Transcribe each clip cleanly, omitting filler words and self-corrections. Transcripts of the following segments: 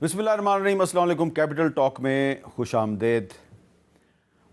بسم اللہ الرحمن الرحیم۔ السلام علیکم۔ کیپٹل ٹاک میں خوش آمدید۔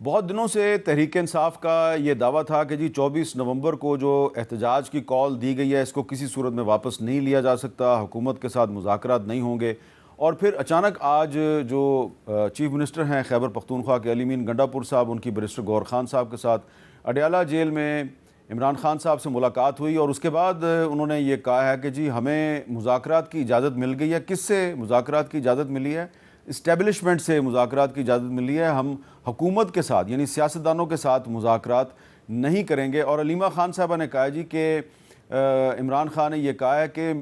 بہت دنوں سے تحریک انصاف کا یہ دعویٰ تھا کہ جی 24 نومبر کو جو احتجاج کی کال دی گئی ہے اس کو کسی صورت میں واپس نہیں لیا جا سکتا، حکومت کے ساتھ مذاکرات نہیں ہوں گے، اور پھر اچانک آج جو چیف منسٹر ہیں خیبر پختونخوا کے علی امین گنڈاپور صاحب، ان کی بیرسٹر گور خان صاحب کے ساتھ اڈیالہ جیل میں عمران خان صاحب سے ملاقات ہوئی، اور اس کے بعد انہوں نے یہ کہا ہے کہ جی ہمیں مذاکرات کی اجازت مل گئی ہے۔ کس سے مذاکرات کی اجازت ملی ہے؟ اسٹیبلشمنٹ سے مذاکرات کی اجازت ملی ہے۔ ہم حکومت کے ساتھ یعنی سیاستدانوں کے ساتھ مذاکرات نہیں کریں گے۔ اور علیمہ خان صاحبہ نے کہا جی کہ عمران خان نے یہ کہا ہے کہ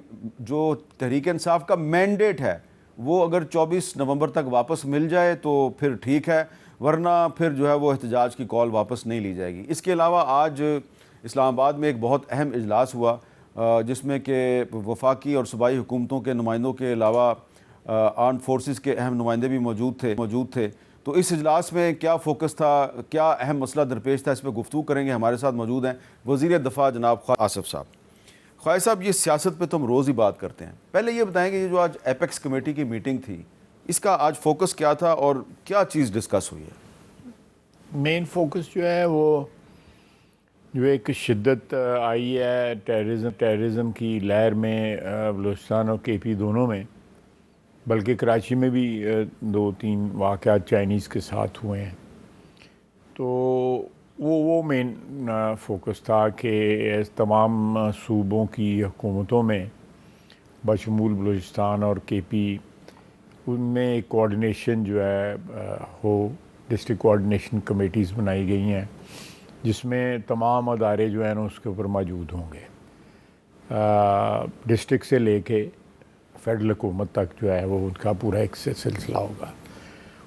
جو تحریک انصاف کا مینڈیٹ ہے وہ اگر 24 نومبر تک واپس مل جائے تو پھر ٹھیک ہے، ورنہ پھر جو ہے وہ احتجاج کی کال واپس نہیں لی جائے گی۔ اس کے علاوہ آج اسلام آباد میں ایک بہت اہم اجلاس ہوا جس میں کہ وفاقی اور صوبائی حکومتوں کے نمائندوں کے علاوہ آرمڈ فورسز کے اہم نمائندے بھی موجود تھے۔ تو اس اجلاس میں کیا فوکس تھا، کیا اہم مسئلہ درپیش تھا، اس پہ گفتگو کریں گے۔ ہمارے ساتھ موجود ہیں وزیر دفاع جناب خواجہ آصف صاحب۔ خواجہ صاحب، یہ سیاست پہ تو ہم روز ہی بات کرتے ہیں، پہلے یہ بتائیں کہ یہ جو آج ایپیکس کمیٹی کی میٹنگ تھی اس کا آج فوکس کیا تھا اور کیا چیز ڈسکس ہوئی ہے؟ مین فوکس جو ہے وہ جو ایک شدت آئی ہے ٹیررزم کی لہر میں بلوچستان اور کے پی دونوں میں، بلکہ کراچی میں بھی 2-3 واقعات چائنیز کے ساتھ ہوئے ہیں۔ تو وہ مین فوکس تھا کہ تمام صوبوں کی حکومتوں میں بشمول بلوچستان اور کے پی ان میں ایک کوآرڈینیشن جو ہے ہو، ڈسٹرکٹ کوآرڈینیشن کمیٹیز بنائی گئی ہیں جس میں تمام ادارے جو ہیں اس کے اوپر موجود ہوں گے۔ ڈسٹرکٹ سے لے کے فیڈرل حکومت تک جو ہے وہ ان کا پورا ایک سلسلہ ہوگا۔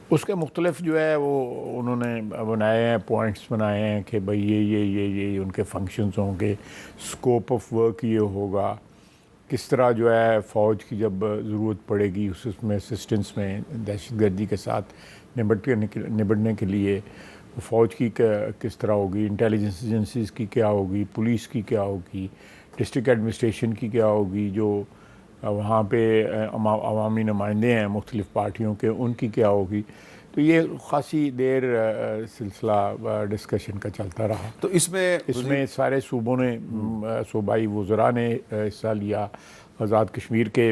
اس کے مختلف جو ہے وہ انہوں نے بنائے ہیں، پوائنٹس بنائے ہیں کہ بھئی یہ ان کے فنکشنز ہوں گے، اسکوپ آف ورک یہ ہوگا، کس طرح جو ہے فوج کی جب ضرورت پڑے گی اس میں اسسٹنس میں دہشت گردی کے ساتھ نبٹنے کے لیے فوج کی کس طرح ہوگی، انٹیلیجنس ایجنسیز کی کیا ہوگی، پولیس کی کیا ہوگی، ڈسٹرکٹ ایڈمنسٹریشن کی کیا ہوگی، جو وہاں پہ عوامی نمائندے ہیں مختلف پارٹیوں کے ان کی کیا ہوگی۔ تو یہ خاصی دیر سلسلہ ڈسکشن کا چلتا رہا۔ تو اس میں سارے صوبوں نے، صوبائی وزراء نے حصہ لیا، آزاد کشمیر کے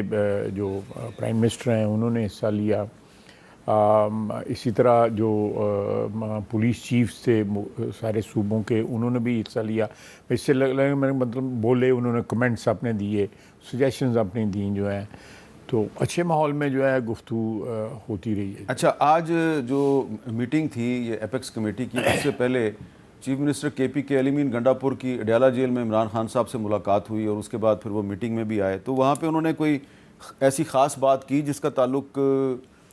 جو پرائم منسٹر ہیں انہوں نے حصہ لیا، اسی طرح جو پولیس چیف تھے سارے صوبوں کے انہوں نے بھی حصہ لیا۔ اس سے مطلب بولے، انہوں نے کمنٹس اپنے دیے، سجیشنز اپنی دیں جو ہیں، تو اچھے ماحول میں جو ہے گفتگو ہوتی رہی ہے۔ اچھا، آج جو میٹنگ تھی یہ ایپیکس کمیٹی کی، اس سے پہلے چیف منسٹر کے پی کے علی امین گنڈاپور کی اڈیالہ جیل میں عمران خان صاحب سے ملاقات ہوئی، اور اس کے بعد پھر وہ میٹنگ میں بھی آئے، تو وہاں پہ انہوں نے کوئی ایسی خاص بات کی جس کا تعلق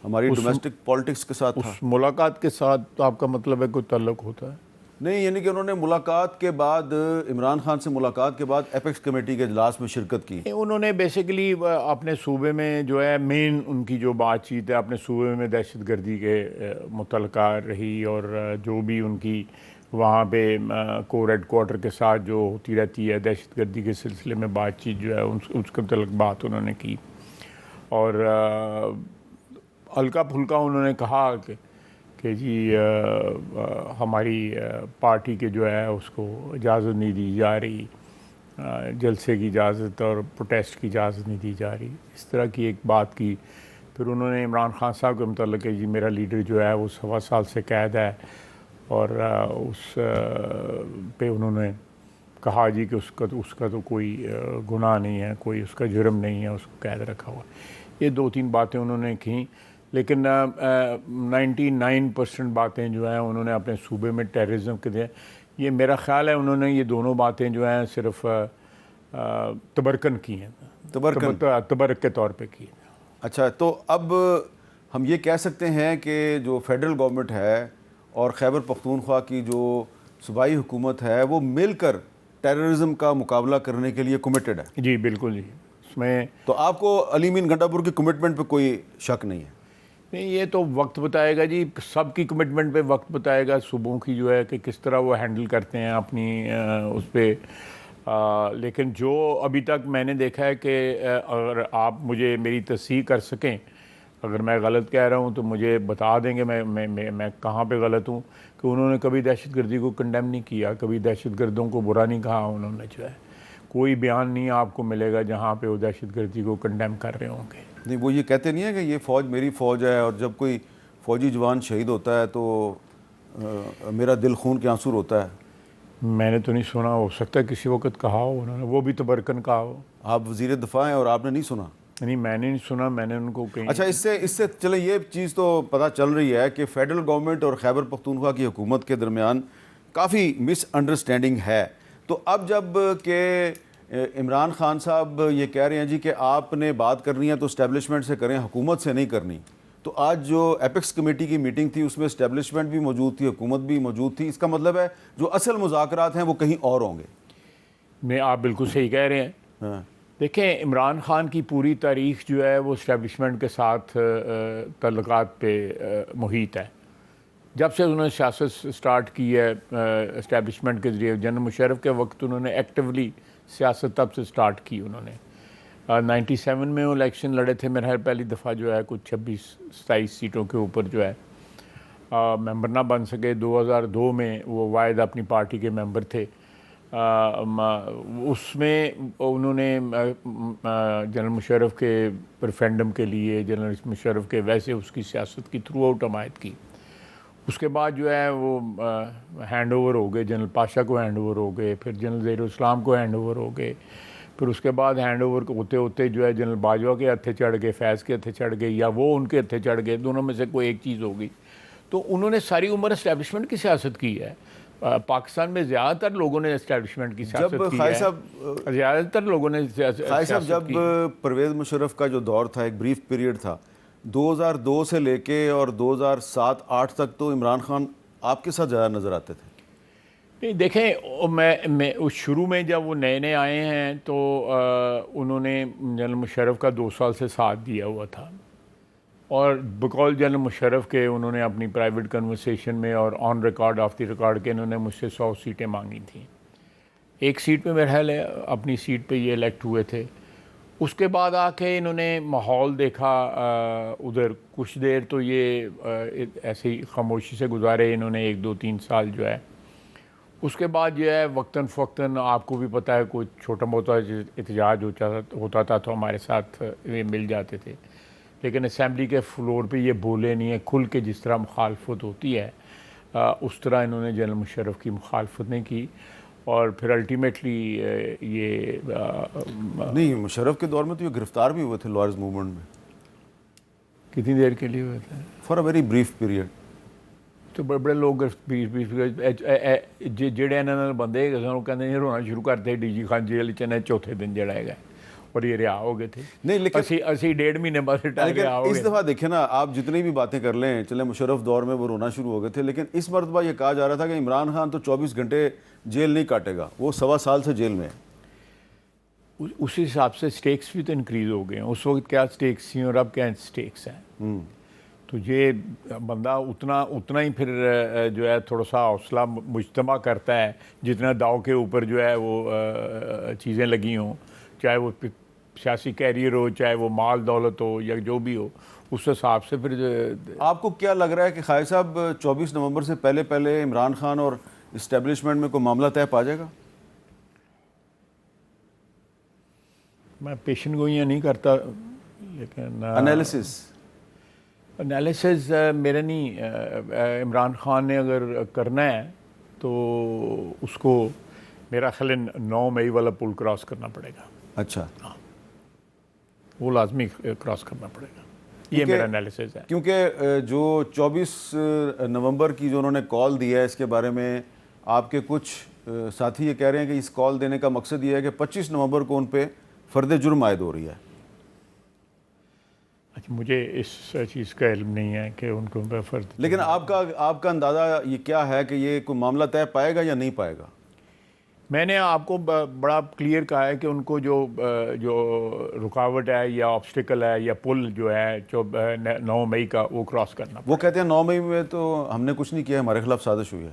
ہماری ڈومیسٹک پالیٹکس کے ساتھ تھا؟ اس ملاقات کے ساتھ تو آپ کا مطلب ہے کوئی تعلق ہوتا ہے؟ نہیں، یعنی کہ انہوں نے ملاقات کے بعد، عمران خان سے ملاقات کے بعد ایپیکس کمیٹی کے اجلاس میں شرکت کی۔ انہوں نے بیسیکلی اپنے صوبے میں جو ہے مین ان کی جو بات چیت ہے اپنے صوبے میں دہشت گردی کے متعلقہ رہی، اور جو بھی ان کی وہاں پہ کور ہیڈ کوارٹر کے ساتھ جو ہوتی رہتی ہے دہشت گردی کے سلسلے میں بات چیت جو ہے اس کے متعلق بات انہوں نے کی، اور ہلکا پھلکا انہوں نے کہا کہ جی ہماری پارٹی کے جو ہے اس کو اجازت نہیں دی جا رہی، جلسے کی اجازت اور پروٹیسٹ کی اجازت نہیں دی جا رہی، اس طرح کی ایک بات کی۔ پھر انہوں نے عمران خان صاحب کے متعلق کہ جی میرا لیڈر جو ہے وہ 1.25 سال سے قید ہے، اور اس پہ انہوں نے کہا جی کہ اس کا تو کوئی گناہ نہیں ہے، کوئی اس کا جرم نہیں ہے، اس کو قید رکھا ہوا ہے۔ یہ 2-3 باتیں انہوں نے کیں، لیکن 99% باتیں جو ہیں انہوں نے اپنے صوبے میں ٹیررزم کے دیں۔ یہ میرا خیال ہے انہوں نے یہ دونوں باتیں جو ہیں صرف تبرکن کی ہیں، تبرک کے طور پہ کی ہیں۔ اچھا، تو اب ہم یہ کہہ سکتے ہیں کہ جو فیڈرل گورنمنٹ ہے اور خیبر پختونخوا کی جو صوبائی حکومت ہے وہ مل کر ٹیررزم کا مقابلہ کرنے کے لیے کمیٹڈ ہے؟ جی بالکل جی۔ اس میں تو آپ کو علی امین گنڈاپور کی کمٹمنٹ پہ کوئی شک نہیں ہے؟ نہیں، یہ تو وقت بتائے گا جی، سب کی کمٹمنٹ پہ وقت بتائے گا، صوبوں کی جو ہے کہ کس طرح وہ ہینڈل کرتے ہیں اپنی اس پہ، لیکن جو ابھی تک میں نے دیکھا ہے کہ اگر آپ مجھے میری تصحیح کر سکیں اگر میں غلط کہہ رہا ہوں تو مجھے بتا دیں گے میں کہاں پہ غلط ہوں، کہ انہوں نے کبھی دہشت گردی کو کنڈیم نہیں کیا، کبھی دہشت گردوں کو برا نہیں کہا انہوں نے، جو ہے کوئی بیان نہیں آپ کو ملے گا جہاں پہ وہ دہشت گردی کو کنڈیم کر رہے ہوں گے۔ نہیں، وہ یہ کہتے نہیں ہے کہ یہ فوج میری فوج ہے، اور جب کوئی فوجی جوان شہید ہوتا ہے تو میرا دل خون کے آنسو ہوتا ہے؟ میں نے تو نہیں سنا، ہو سکتا ہے کسی وقت کہا ہو انہوں نے، وہ بھی تو برکن کہا ہو۔ آپ وزیر دفاع ہیں اور آپ نے نہیں سنا؟ نہیں، میں نے نہیں سنا، میں نے ان کو کہیں۔ اچھا، اس سے چلیں یہ چیز تو پتہ چل رہی ہے کہ فیڈرل گورنمنٹ اور خیبر پختونخوا کی حکومت کے درمیان کافی مس انڈرسٹینڈنگ ہے، تو اب جب کہ عمران خان صاحب یہ کہہ رہے ہیں جی کہ آپ نے بات کرنی ہے تو اسٹیبلشمنٹ سے کریں، حکومت سے نہیں کرنی، تو آج جو ایپکس کمیٹی کی میٹنگ تھی اس میں اسٹیبلشمنٹ بھی موجود تھی، حکومت بھی موجود تھی، اس کا مطلب ہے جو اصل مذاکرات ہیں وہ کہیں اور ہوں گے۔ آپ بالکل صحیح کہہ رہے ہیں۔ ہاں، دیکھیں، عمران خان کی پوری تاریخ جو ہے وہ اسٹیبلشمنٹ کے ساتھ تعلقات پہ محیط ہے۔ جب سے انہوں نے سیاست سٹارٹ کی ہے اسٹیبلشمنٹ کے ذریعے، جنرل مشرف کے وقت انہوں نے ایکٹیولی سیاست تب سے سٹارٹ کی انہوں نے۔ 97 میں وہ الیکشن لڑے تھے میرا خیال پہلی دفعہ، جو ہے کچھ 26-27 سیٹوں کے اوپر جو ہے ممبر نہ بن سکے۔ 2002 میں وہ واحد اپنی پارٹی کے ممبر تھے، اس میں انہوں نے جنرل مشرف کے ریفرینڈم کے لیے، جنرل مشرف کے ویسے اس کی سیاست کی تھرو آؤٹ حمایت کی۔ اس کے بعد جو ہے وہ ہینڈ اوور ہو گئے، جنرل پاشا کو ہینڈ اوور ہو گئے، پھر جنرل ظہیر الاسلام کو ہینڈ اوور ہو گئے، پھر اس کے بعد ہینڈ اوور ہوتے ہوتے جو ہے جنرل باجوہ کے ہتھے چڑھ گئے، فیض کے ہتھے چڑھ گئے، یا وہ ان کے ہتھے چڑھ گئے، دونوں میں سے کوئی ایک چیز ہوگی۔ تو انہوں نے ساری عمر اسٹیبلشمنٹ کی سیاست کی ہے۔ پاکستان میں زیادہ تر لوگوں نے اسٹیبلشمنٹ کی سیاست کی ہے، زیادہ تر لوگوں نے صاحب جب پرویز مشرف کا جو دور تھا، ایک بریف پیریڈ تھا 2002 سے لے کے اور 2007-08 تک، تو عمران خان آپ کے ساتھ زیادہ نظر آتے تھے؟ نہیں، دیکھیں، میں شروع میں جب وہ نئے آئے ہیں تو انہوں نے جنرل مشرف کا 2 سال سے ساتھ دیا ہوا تھا، اور بقول جنرل مشرف کے انہوں نے اپنی پرائیویٹ کنورسیشن میں اور on record of the record کے انہوں نے مجھ سے 100 سیٹیں مانگی تھیں۔ ایک سیٹ پہ میرا خیال ہے اپنی سیٹ پہ یہ الیکٹ ہوئے تھے۔ اس کے بعد آ کے انہوں نے ماحول دیکھا ادھر، کچھ دیر تو یہ ایسے ہی خاموشی سے گزارے انہوں نے 1-2-3 سال جو ہے۔ اس کے بعد جو ہے وقتاً فوقتاً آپ کو بھی پتہ ہے کوئی چھوٹا موٹا احتجاج ہوتا تھا تو ہمارے ساتھ یہ مل جاتے تھے، لیکن اسمبلی کے فلور پہ یہ بولے نہیں ہیں کھل کے، جس طرح مخالفت ہوتی ہے اس طرح انہوں نے جنرل مشرف کی مخالفت نہیں کی، اور پھر الٹیمیٹلی یہ نہیں، مشرف کے دور میں تو یہ گرفتار بھی ہوئے تھے لائرز موومنٹ میں۔ کتنی دیر کے لیے ہوئے تھے؟ For a very brief period. تو بڑے بڑے لوگ جڑے انہوں نے بندے کہتے ہیں رونا شروع کرتے ڈی جی خان جیل چنے چوتھے دن جڑا ہے اور یہ رہا ہو گئے تھے۔ نہیں، لیکن اسی 1.5 مہینے بعد اس دفعہ دیکھیں نا، آپ جتنی بھی باتیں کر لیں، چلے مشرف دور میں وہ رونا شروع ہو گئے تھے، لیکن اس مرتبہ یہ کہا جا رہا تھا کہ عمران خان تو 24 گھنٹے جیل نہیں کاٹے گا، وہ 1.25 سال سے جیل میں ہے۔ اسی حساب سے سٹیکس بھی تو انکریز ہو گئے ہیں۔ اس وقت کیا سٹیکس تھیں اور اب کیا سٹیکس ہیں، تو یہ بندہ اتنا ہی پھر جو ہے تھوڑا سا حوصلہ مجتمع کرتا ہے جتنا داؤ کے اوپر جو ہے وہ چیزیں لگی ہوں، چاہے وہ سیاسی کیریئر ہو، چاہے وہ مال دولت ہو، یا جو بھی ہو، اس حساب سے پھر۔ آپ کو کیا لگ رہا ہے کہ خالد صاحب 24 نومبر سے پہلے عمران خان اور اسٹیبلشمنٹ میں کوئی معاملہ طے پا جائے گا؟ میں پیشن گوئیاں نہیں کرتا، لیکن انالیسز میرا نہیں۔ عمران خان نے اگر کرنا ہے تو اس کو میرا خیال 9 مئی والا پل کراس کرنا پڑے گا۔ اچھا، وہ لازمی کراس کرنا پڑے گا، یہ میرا انالیسز ہے۔ کیونکہ جو 24 نومبر کی جو انہوں نے کال دی ہے، اس کے بارے میں آپ کے کچھ ساتھی یہ کہہ رہے ہیں کہ اس کال دینے کا مقصد یہ ہے کہ 25 نومبر کو ان پہ فرد جرم عائد ہو رہی ہے۔ اچھا، مجھے اس چیز کا علم نہیں ہے کہ ان کو فرد، لیکن آپ کا اندازہ یہ کیا ہے کہ یہ کوئی معاملہ طے پائے گا یا نہیں پائے گا؟ میں نے آپ کو بڑا کلیئر کہا ہے کہ ان کو جو رکاوٹ ہے یا آبسٹیکل ہے یا پل جو ہے 9 مئی کا، وہ کراس کرنا۔ وہ کہتے ہیں 9 مئی میں تو ہم نے کچھ نہیں کیا، ہمارے خلاف سازش ہوئی ہے۔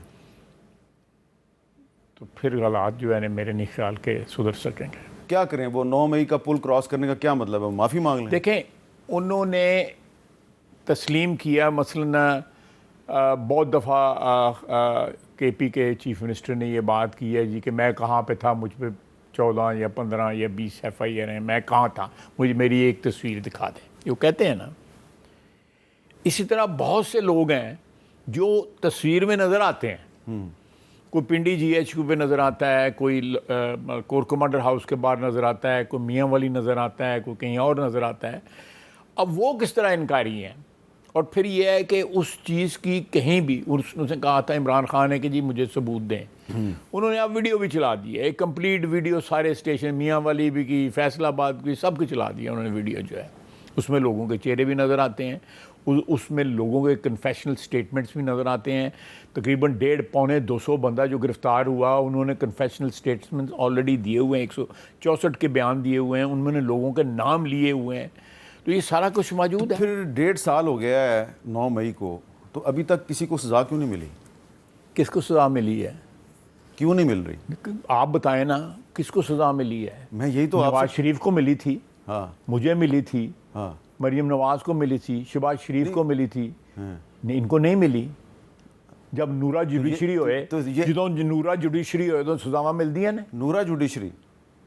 تو پھر حالات جو ہے میرے نہیں خیال کے سدھر سکیں گے۔ کیا کریں؟ وہ 9 مئی کا پل کراس کرنے کا کیا مطلب ہے؟ معافی مانگ لیں؟ دیکھیں، انہوں نے تسلیم کیا. مثلاً بہت دفعہ کے پی کے چیف منسٹر نے یہ بات کی ہے جی کہ میں کہاں پہ تھا, مجھ پہ 14 یا 15 یا 20 FIR ہیں, میں کہاں تھا, مجھے میری ایک تصویر دکھا دیں, یہ کہتے ہیں نا. اسی طرح بہت سے لوگ ہیں جو تصویر میں نظر آتے ہیں, کوئی پنڈی GHQ پہ نظر آتا ہے, کوئی کور کمانڈر ہاؤس کے باہر نظر آتا ہے, کوئی میاں والی نظر آتا ہے, کوئی کہیں اور نظر آتا ہے. اب وہ کس طرح انکاری ہیں؟ اور پھر یہ ہے کہ اس چیز کی کہیں بھی اس نے کہا تھا عمران خان نے کہ جی مجھے ثبوت دیں, انہوں نے اب ویڈیو بھی چلا دی ہے, ایک کمپلیٹ ویڈیو, سارے اسٹیشن, میاں والی بھی کی, فیصل آباد کی, سب کی چلا دیا انہوں نے ویڈیو جو ہے. اس میں لوگوں کے چہرے بھی نظر آتے ہیں, اس میں لوگوں کے کنفیشنل سٹیٹمنٹس بھی نظر آتے ہیں. تقریباً 150-200 بندہ جو گرفتار ہوا, انہوں نے کنفیشنل سٹیٹمنٹس آلریڈی دیے ہوئے ہیں, 164 کے بیان دیے ہوئے ہیں, ان میں نے لوگوں کے نام لیے ہوئے ہیں. تو یہ سارا کچھ موجود ہے. پھر 1.5 سال ہو گیا ہے 9 مئی کو, تو ابھی تک کسی کو سزا کیوں نہیں ملی؟ کس کو سزا ملی ہے؟ کیوں نہیں مل رہی؟ آپ بتائیں نا, کس کو سزا ملی ہے؟ میں یہی تو آپ نواز شریف کو ملی تھی, ہاں مجھے ملی تھی, ہاں مریم نواز کو ملی تھی, شہباز شریف کو ملی تھی, ان کو نہیں ملی. جب نورا جوڈیشری ہوئے, جدوں نورا جوڈیشری ہوئے تو سزاواں ملدی ہیں. نورا جوڈیشری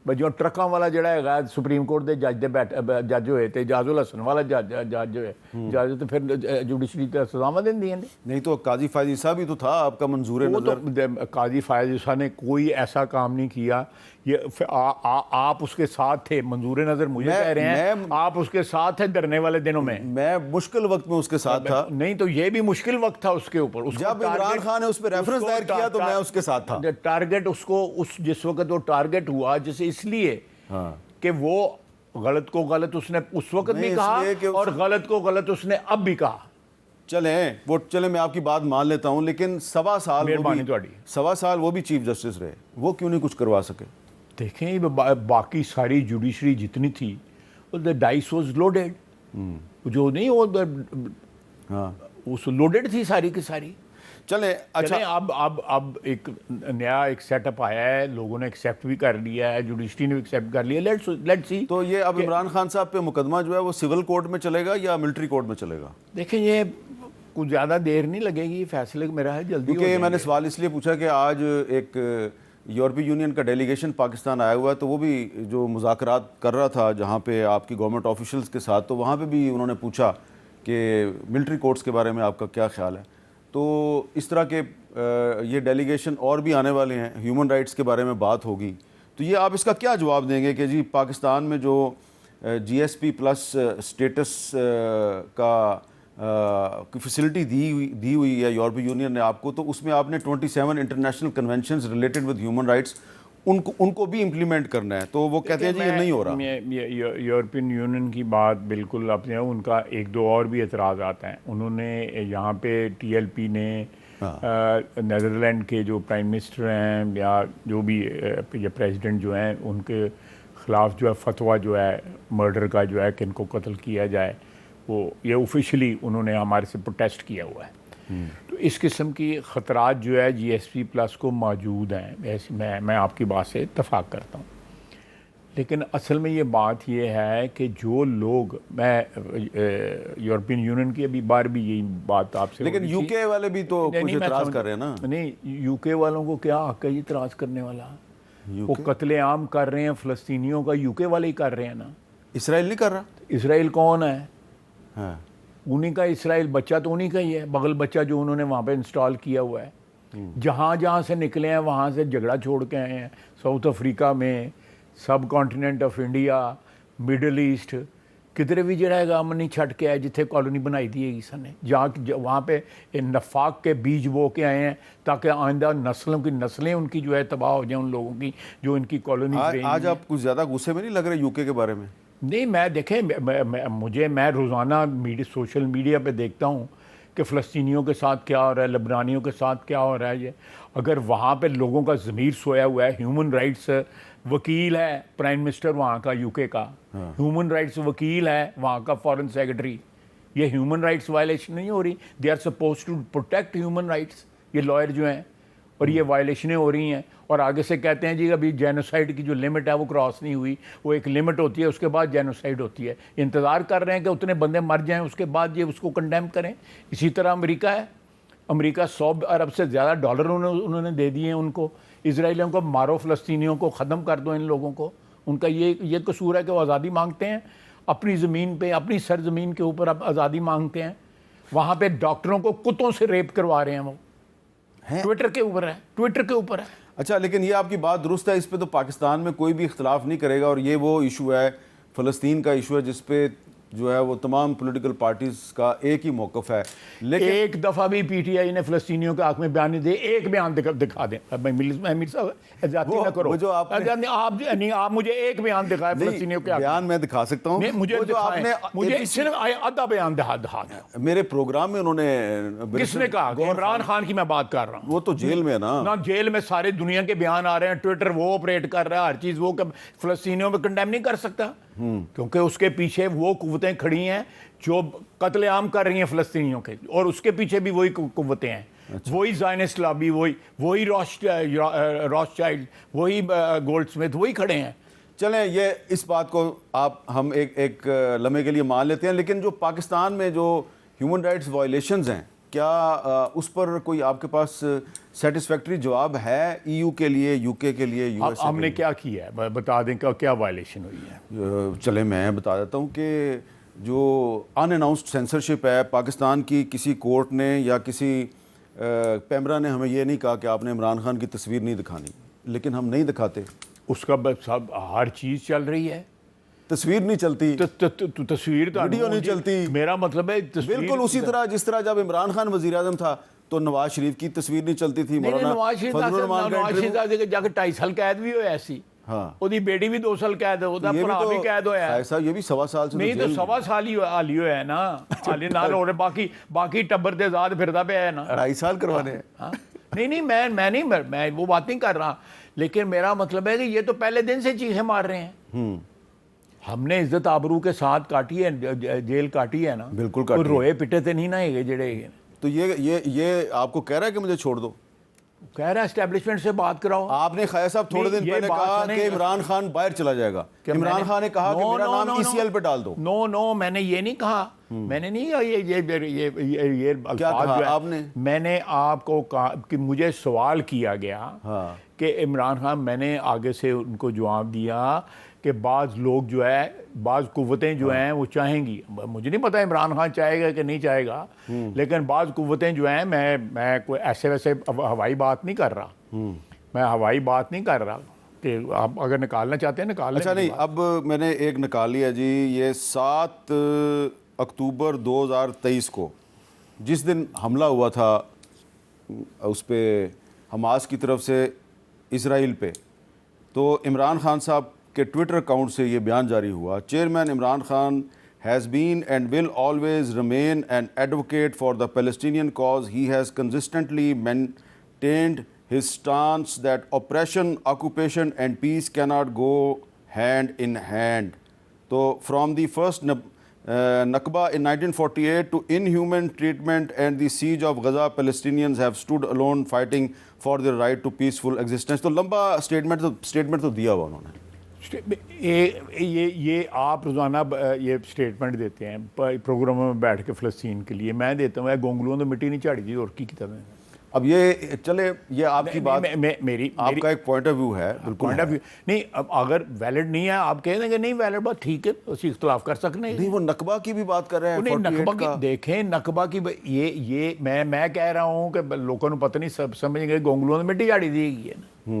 جو ٹرکاں والا جڑا ہے سپریم کورٹ دے جج دے جج ہوئے تھے, اعجاز الحسن والا جج جو ہے جج, تو پھر جوڈیشری تے سزاواں دیندی ہیں. نہیں تو قاضی فائز عیسیٰ بھی تو تھا آپ کا منظور نظر. قاضی فائز عیسیٰ نے کوئی ایسا کام نہیں کیا. یہ آپ اس کے ساتھ تھے, منظور نظر مجھے کہہ رہے ہیں, آپ اس کے ساتھ تھے دھرنے والے دنوں میں. میں مشکل وقت میں اس کے ساتھ تھا. نہیں تو یہ بھی مشکل وقت تھا اس کے اوپر. جب عمران خان نے اس پہ ریفرنس دائر کیا تو میں اس کے ساتھ تھا. ٹارگٹ اس کو جس وقت وہ ٹارگٹ ہوا, جسے اس لیے کہ وہ غلط کو غلط اس نے اس وقت بھی کہا, اور غلط کو غلط اس نے اب بھی کہا. چلیں میں آپ کی بات مان لیتا ہوں, لیکن 1.25 سال وہ بھی چیف جسٹس رہے, وہ کیوں نہیں کچھ کروا سکے؟ دیکھیں باقی ساری جوڈیشری جتنی تھی, the dice was loaded, جو نہیں وہ لوڈڈ تھی ساری کی ساری. چلیں اچھا, اب ایک نیا ایک سیٹ اپ آیا ہے, لوگوں نے ایکسیپٹ بھی کر لیا ہے, جوڈیشری نے بھی ایکسیپٹ کر لیا. Let's see. تو یہ اب عمران خان صاحب پہ مقدمہ جو ہے وہ سول کورٹ میں چلے گا یا ملٹری کورٹ میں چلے گا؟ دیکھیں یہ کچھ زیادہ دیر نہیں لگے گی, فیصلے میرا ہے جلدی. کیونکہ میں نے سوال اس لیے پوچھا کہ آج ایک یورپی یونین کا ڈیلیگیشن پاکستان آیا ہوا ہے, تو وہ بھی جو مذاکرات کر رہا تھا جہاں پہ آپ کی گورنمنٹ آفیشلز کے ساتھ, تو وہاں پہ بھی انہوں نے پوچھا کہ ملٹری کورٹس کے بارے میں آپ کا کیا خیال ہے. تو اس طرح کے یہ ڈیلیگیشن اور بھی آنے والے ہیں, ہیومن رائٹس کے بارے میں بات ہوگی. تو یہ آپ اس کا کیا جواب دیں گے کہ جی پاکستان میں جو GSP+ اسٹیٹس کا فیسلٹی دی ہوئی ہے یورپی یونین نے آپ کو, تو اس میں آپ نے 27 international conventions related with human rights ان کو بھی امپلیمنٹ کرنا ہے, تو وہ کہتے ہیں جی یہ نہیں ہو رہا. یورپین یونین کی بات بالکل اپنے, ان کا 1-2 اور بھی اعتراضات ہیں. انہوں نے یہاں پہ TLP نے نیدرلینڈ کے جو پرائم منسٹر ہیں یا جو بھی یہ پریزیڈنٹ جو ہیں, ان کے خلاف جو ہے فتویٰ جو ہے مرڈر کا جو ہے کہ ان کو قتل کیا جائے, وہ یہ آفیشلی انہوں نے ہمارے سے پروٹیسٹ کیا ہوا ہے. تو اس قسم کی خطرات جو ہے GSP+ کو موجود ہیں. میں آپ کی بات سے اتفاق کرتا ہوں, لیکن اصل میں یہ بات یہ ہے کہ جو لوگ, میں یورپین یونین کی ابھی بار بھی یہی بات آپ سے, لیکن UK والے بھی تو کچھ اعتراض کر رہے ہیں نا. نہیں, UK والوں کو کیا حق ہے اعتراض کرنے والا؟ وہ قتل عام کر رہے ہیں فلسطینیوں کا, UK والے ہی کر رہے ہیں نا. اسرائیل نہیں کر رہا. اسرائیل کون ہے؟ ہاں انہی کا اسرائیل, بچہ تو انہی کا ہی ہے, بغل بچہ جو انہوں نے وہاں پہ انسٹال کیا ہوا ہے. جہاں سے نکلے ہیں وہاں سے جھگڑا چھوڑ کے آئے ہیں. ساؤتھ افریقہ میں, subcontinent of India, Middle East, کدھر بھی جڑا ہے امن نہیں چھٹ کے آئے جتھے کالونی بنائی دی ہے کسی نے, جہاں وہاں پہ نفاق کے بیج بو کے آئے ہیں تاکہ آئندہ نسلیں ان کی جو ہے تباہ ہو جائیں, ان لوگوں کی جو ان کی کالونی. آج آپ کچھ زیادہ غصے میں نہیں لگ رہے UK کے بارے میں؟ نہیں, میں دیکھیں میں روزانہ سوشل میڈیا پہ دیکھتا ہوں کہ فلسطینیوں کے ساتھ کیا ہو رہا ہے, لبنانیوں کے ساتھ کیا ہو رہا ہے. یہ اگر وہاں پہ لوگوں کا ضمیر سویا ہوا ہے, ہیومن رائٹس وکیل ہے پرائم منسٹر وہاں کا UK کا, ہیومن رائٹس وکیل ہے وہاں کا فارن سیکرٹری, یہ ہیومن رائٹس وائلیشن نہیں ہو رہی؟ They are suppose to protect human rights. یہ لائر جو ہیں اور یہ وائلیشنیں ہو رہی ہیں، اور آگے سے کہتے ہیں جی ابھی جینوسائڈ کی جو لمٹ ہے وہ کراس نہیں ہوئی، وہ ایک لمٹ ہوتی ہے، اس کے بعد جینوسائڈ ہوتی ہے. انتظار کر رہے ہیں کہ اتنے بندے مر جائیں، اس کے بعد یہ اس کو کنڈیم کریں. اسی طرح امریکہ ہے، امریکہ 100 ارب سے زیادہ ڈالر انہوں نے دے دیے ہیں ان کو. اسرائیلیوں کو مارو، فلسطینیوں کو ختم کر دو ان لوگوں کو. ان کا یہ قصور ہے کہ وہ آزادی مانگتے ہیں اپنی زمین پہ، اپنی سرزمین کے اوپر اب آزادی مانگتے ہیں. وہاں پہ ڈاکٹروں کو کتوں سے ریپ کروا رہے ہیں وہ. ٹویٹر کے اوپر ہے، ٹویٹر کے اوپر ہے. اچھا، لیکن یہ آپ کی بات درست ہے، اس پہ تو پاکستان میں کوئی بھی اختلاف نہیں کرے گا، اور یہ وہ ایشو ہے، فلسطین کا ایشو ہے، جس پہ جو ہے وہ تمام پولیٹیکل پارٹیز کا ایک ہی موقف ہے. لیکن ایک دفعہ بھی پی ٹی آئی نے فلسطینیوں کے حق میں بیان نہیں دے، ایک بیان دکھا دیں. امیر صاحب زیادتی نہ کرو، آپ مجھے ایک بیان دکھائے فلسطینیوں کے حق میں. بیان میں دکھا سکتا ہوں، مجھے صرف آدھا بیان دکھا دیں. میرے پروگرام میں انہوں نے کس نے کہا؟ عمران خان کی میں بات کر رہا ہوں. وہ تو جیل میں ہے نا. جیل میں سارے دنیا کے بیان آ رہے ہیں، ٹویٹر وہ آپریٹ کر رہا ہے، ہر چیز وہ فلسطینیوں میں کنڈیم نہیں کر سکتا، کیونکہ اس کے پیچھے وہ قوتیں کھڑی ہیں جو قتل عام کر رہی ہیں فلسطینیوں کے، اور اس کے پیچھے بھی وہی قوتیں ہیں. وہی زائنسٹ لابی، وہی راس چائلڈ، وہی گولڈ سمتھ، وہی کھڑے ہیں. چلیں، یہ اس بات کو ہم ایک لمحے کے لیے مان لیتے ہیں، لیکن جو پاکستان میں جو ہیومن رائٹس وائلیشنز ہیں، کیا اس پر کوئی آپ کے پاس سیٹسفیکٹری جواب ہے ای یو کے لیے، یو کے لیے، یو ایس اے؟ ہم نے کیا کیا ہے بتا دیں کیا وائلیشن ہوئی ہے. چلیں میں بتا دیتا ہوں کہ جو ان اناؤنسڈ سینسرشپ ہے پاکستان کی، کسی کورٹ نے یا کسی پیمرا نے ہمیں یہ نہیں کہا کہ آپ نے عمران خان کی تصویر نہیں دکھانی، لیکن ہم نہیں دکھاتے. اس کا سب ہر چیز چل رہی ہے، تصویر نہیں چلتی، تصویر ویڈیو نہیں چلتی. میرا مطلب ہے بالکل اسی طرح جس طرح جب عمران خان وزیر اعظم تھا تو نواز شریف کی تصویر نہیں چلتی تھی. نواز شریف جا کے 2.5 سال قید بھی ہویا ایسی. ہاں، ਉਹਦੀ بیٹی بھی 2 سال قید ہے، ਉਹਦਾ ਭਰਾ بھی قید ہویا ہے. ایسا یہ بھی 1.25 سال سے نہیں تو 1.25 سال ہی حالی ہویا ہے نا. حالی نال اور باقی ٹبر تے آزاد پھردا پیا ہے نا. 2.5 سال کروانے ہیں. نہیں میں وہ بات نہیں کر رہا، لیکن میرا مطلب ہے کہ یہ تو پہلے دن سے چیخیں مار رہے ہیں. ہم نے عزت آبرو کے ساتھ کاٹی ہے، جیل کاٹی ہے نا. بالکل کوئی روئے پٹے تے نہیں نا یہ جڑے. تو یہ آپ کو کہہ رہا ہے کہ مجھے چھوڑ دو؟ کہہ رہا ہے اسٹیبلشمنٹ سے بات کراؤ. آپ نے خیر صاحب تھوڑے دن پہلے کہا کہ عمران خان باہر چلا جائے گا. عمران خان نے کہا کہ میرا نام ای سی ایل پہ ڈال دو. نو میں نے یہ نہیں کہا. میں نے نہیں یہ کیا کہا آپ نے؟ میں نے آپ کو کہا کہ مجھے سوال کیا گیا کہ عمران خان، میں نے آگے سے ان کو جواب دیا کہ بعض لوگ جو ہے، بعض قوتیں جو ہیں وہ چاہیں گی، مجھے نہیں پتا عمران خان چاہے گا کہ نہیں چاہے گا، لیکن بعض قوتیں جو ہیں، میں کوئی ایسے ویسے ہوائی بات نہیں کر رہا، کہ آپ اگر نکالنا چاہتے ہیں نکال لیں. اچھا نہیں، اب میں نے ایک نکالی ہے جی، یہ 7 اکتوبر 2023 کو جس دن حملہ ہوا تھا اس پہ حماس کی طرف سے اسرائیل پہ، تو عمران خان صاحب کے ٹویٹر اکاؤنٹ سے یہ بیان جاری ہوا. Chairman Imran Khan has been and will always remain an advocate for the Palestinian cause. He has consistently maintained his stance that oppression, occupation and peace cannot go hand in hand. So from the first Nakba in 1948 to inhuman treatment and the siege of Gaza, Palestinians have stood alone fighting for their right to peaceful existence. تو لمبا statement تو دیا ہوا انہوں نے. یہ آپ روزانہ یہ سٹیٹمنٹ دیتے ہیں پروگراموں میں بیٹھ کے فلسطین کے لیے. میں دیتا ہوں گونگلوں تو مٹی نہیں چاڑی دی اور کی کتاب ہے. اب یہ چلے، یہ آپ کی بات، میری آپ کا ایک پوائنٹ آف ویو ہے، پوائنٹ آف ویو نہیں. اب اگر ویلڈ نہیں ہے آپ کہہ دیں کہ نہیں ویلڈ، بات ٹھیک ہے، اسی اختلاف کر سکتے ہیں. نہیں، وہ نقبہ کی بھی بات کر رہے ہیں. نقبہ کی دیکھیں، نقبہ کی یہ میں کہہ رہا ہوں کہ لوگوں نے پتہ نہیں سب سمجھ گئے گونگلوں نے مٹی چاڑی دی گئی ہے نا.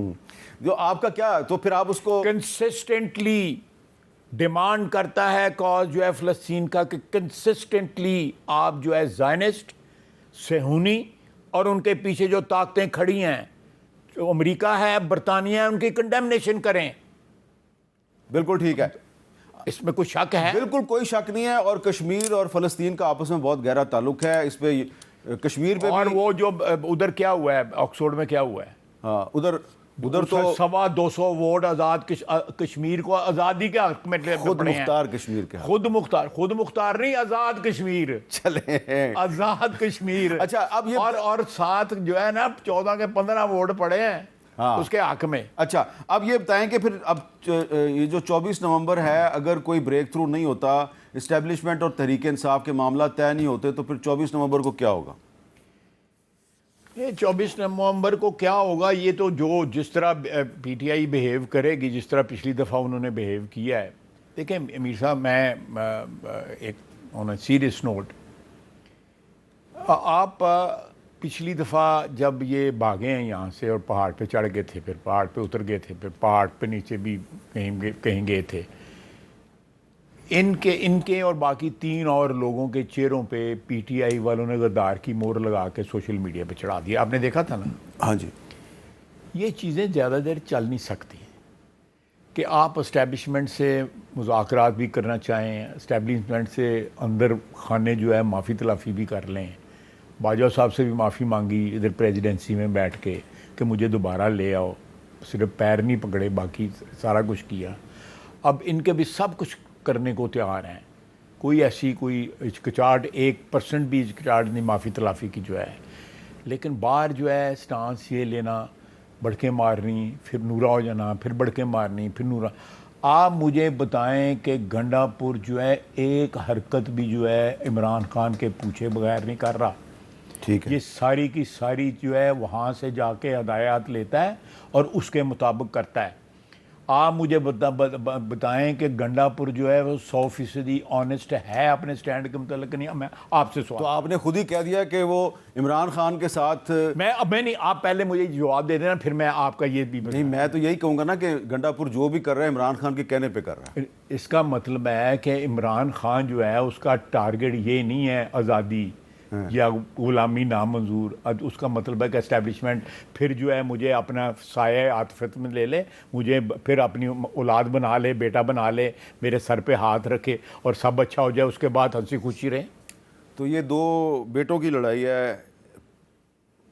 جو آپ کا کیا، تو پھر آپ اس کو کنسسٹنٹلی ڈیمانڈ کرتا ہے کاز جو ہے فلسطین کا، کہ کنسسٹنٹلی آپ جو ہے زائنسٹ، صہیونی اور ان کے پیچھے جو طاقتیں کھڑی ہیں، جو امریکہ ہے، برطانیہ ہے، ان کی کنڈیمنیشن کریں. بالکل ٹھیک ہے، اس میں کوئی شک ہے؟ بالکل کوئی شک نہیں ہے. اور کشمیر اور فلسطین کا آپس میں بہت گہرا تعلق ہے. اس پہ کشمیر پہ، اور وہ جو ادھر کیا ہوا ہے، آکسفورڈ میں کیا ہوا ہے، ہاں ادھر ادھر تو 200 ووٹ آزاد کشمیر کو آزادی کے حق میں خود پڑے ہیں. مختار کشمیر کے خود مختار نہیں، آزاد کشمیر، چلیں آزاد کشمیر. اچھا اب یہ اور ساتھ جو ہے نا 14 کے 15 ووٹ پڑے ہیں اس کے حق میں. اچھا اب یہ بتائیں کہ پھر اب یہ جو 24 نومبر ہے، اگر کوئی بریک تھرو نہیں ہوتا، اسٹیبلشمنٹ اور تحریک انصاف کے معاملات طے نہیں ہوتے، تو پھر 24 نومبر کو کیا ہوگا؟ یہ 24 نومبر کو کیا ہوگا، یہ تو جس طرح پی ٹی آئی بہیو کرے گی، جس طرح پچھلی دفعہ انہوں نے بہیو کیا ہے. دیکھیں امیر صاحب، میں ایک آن اے سیریس نوٹ، آپ پچھلی دفعہ جب یہ بھاگے ہیں یہاں سے اور پہاڑ پہ چڑھ گئے تھے، پھر پہاڑ پہ اتر گئے تھے، پھر پہاڑ پہ نیچے بھی کہیں گئے تھے، ان کے اور باقی 3 اور لوگوں کے چہروں پہ پی ٹی آئی والوں نے غدار کی مور لگا کے سوشل میڈیا پہ چڑھا دیا. آپ نے دیکھا تھا نا؟ ہاں جی. یہ چیزیں زیادہ دیر چل نہیں سکتی کہ آپ اسٹیبلشمنٹ سے مذاکرات بھی کرنا چاہیں، اسٹیبلشمنٹ سے اندر خانے جو ہے معافی تلافی بھی کر لیں. باجوہ صاحب سے بھی معافی مانگی ادھر پریزیڈنسی میں بیٹھ کے کہ مجھے دوبارہ لے آؤ، صرف پیر نہیں پکڑے، باقی سارا کچھ کیا. اب ان کے بھی سب کچھ کرنے کو تیار ہیں، کوئی ایسی کوئی ہچکچاہٹ 1% بھی ہچکچاہٹ نہیں معافی تلافی کی جو ہے. لیکن باہر جو ہے سٹانس یہ لینا، بڑکیں مارنی، پھر نورا ہو جانا، پھر بڑکیں مارنی، پھر نورا. آپ مجھے بتائیں کہ گنڈا پور جو ہے ایک حرکت بھی جو ہے عمران خان کے پوچھے بغیر نہیں کر رہا. ٹھیک ہے، یہ ساری کی ساری جو ہے وہاں سے جا کے ہدایات لیتا ہے اور اس کے مطابق کرتا ہے. آپ مجھے بتائیں کہ گنڈا پور جو ہے وہ 100% آنیسٹ ہے اپنے سٹینڈ کے متعلق نہیں. میں آپ سے سوال، تو آپ نے خود ہی کہہ دیا کہ وہ عمران خان کے ساتھ میں نہیں، آپ پہلے مجھے جواب دے دینا، پھر میں آپ کا یہ بھی نہیں. میں تو یہی کہوں گا نا کہ گنڈا پور جو بھی کر رہا ہے عمران خان کے کہنے پہ کر رہا ہے. اس کا مطلب ہے کہ عمران خان جو ہے اس کا ٹارگٹ یہ نہیں ہے آزادی یا غلامی نامنظور. اس کا مطلب ہے کہ اسٹیبلشمنٹ پھر جو ہے مجھے اپنا سایہ عاطفت میں لے لے، مجھے پھر اپنی اولاد بنا لے، بیٹا بنا لے، میرے سر پہ ہاتھ رکھے اور سب اچھا ہو جائے، اس کے بعد ہنسی خوشی رہے. تو یہ 2 بیٹوں کی لڑائی ہے.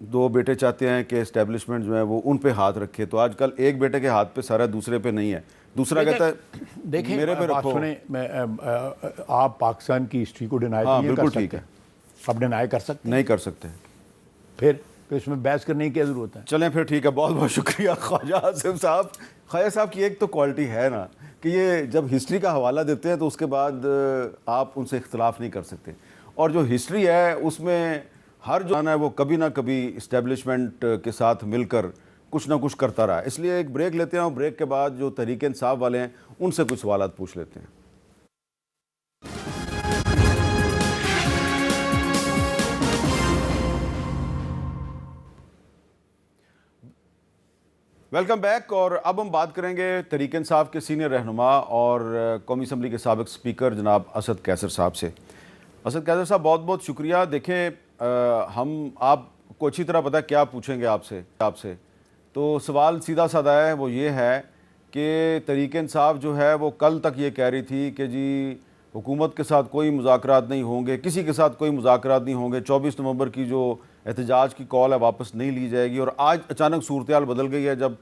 2 بیٹے چاہتے ہیں کہ اسٹیبلشمنٹ جو ہے وہ ان پہ ہاتھ رکھے. تو آج کل ایک بیٹے کے ہاتھ پہ سر ہے، دوسرے پہ نہیں ہے. دوسرا کہتا ہے دیکھیں میرے پہ رکھو. سنیں، آپ پاکستان کی ہسٹری کو ڈینائی ہاں نہیں بالکل کر ٹھیک سکتے. ہے، آپ ڈینائی کر سکتے نہیں کر سکتے. پھر اس میں بحث کرنے کی کیا ضرورت ہے؟ چلیں پھر ٹھیک ہے. بہت بہت شکریہ خواجہ آصف صاحب. خواجہ صاحب کی ایک تو کوالٹی ہے نا کہ یہ جب ہسٹری کا حوالہ دیتے ہیں تو اس کے بعد آپ ان سے اختلاف نہیں کر سکتے. اور جو ہسٹری ہے اس میں ہر جو ہے وہ کبھی نہ کبھی اسٹیبلشمنٹ کے ساتھ مل کر کچھ نہ کچھ کرتا رہا. اس لیے ایک بریک لیتے ہیں اور بریک کے بعد جو تحریک انصاف والے ہیں ان سے کچھ سوالات پوچھ لیتے ہیں. Welcome back. اور اب ہم بات کریں گے تحریک انصاف کے سینئر رہنما اور قومی اسمبلی کے سابق اسپیکر جناب اسد قیصر صاحب سے. اسد قیصر صاحب بہت بہت شکریہ. دیکھیں ہم آپ کو اچھی طرح پتہ کیا پوچھیں گے آپ سے. تو سوال سیدھا سادہ ہے، وہ یہ ہے کہ تحریک انصاف جو ہے وہ کل تک یہ کہہ رہی تھی کہ جی حکومت کے ساتھ کوئی مذاکرات نہیں ہوں گے، کسی کے ساتھ کوئی مذاکرات نہیں ہوں گے، 24 نومبر کی جو احتجاج کی کال ہے واپس نہیں لی جائے گی. اور آج اچانک صورتحال بدل گئی ہے جب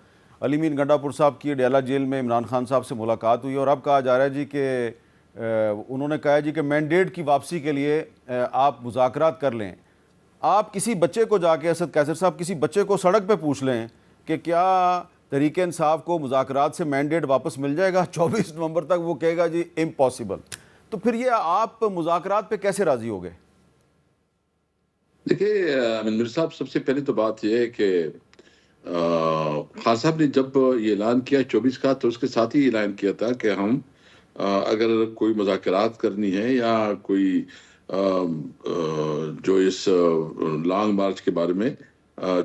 علی مین گنڈا پور صاحب کی ڈیالہ جیل میں عمران خان صاحب سے ملاقات ہوئی اور اب کہا جا رہا ہے جی کہ انہوں نے کہا جی کہ مینڈیٹ کی واپسی کے لیے آپ مذاکرات کر لیں. آپ کسی بچے کو جا کے اسد قیصر صاحب کسی بچے کو سڑک پہ پوچھ لیں کہ کیا تحریک انصاف کو مذاکرات سے مینڈیٹ واپس مل جائے گا 24 نومبر تک، وہ کہے گا جی امپاسبل. تو پھر یہ آپ مذاکرات پہ کیسے راضی ہو گئے؟ دیکھیے منیر صاحب، سب سے پہلے تو بات یہ ہے کہ خان صاحب نے جب یہ اعلان کیا 24 کا، تو اس کے ساتھ ہی اعلان کیا تھا کہ ہم اگر کوئی مذاکرات کرنی ہے یا کوئی جو اس لانگ مارچ کے بارے میں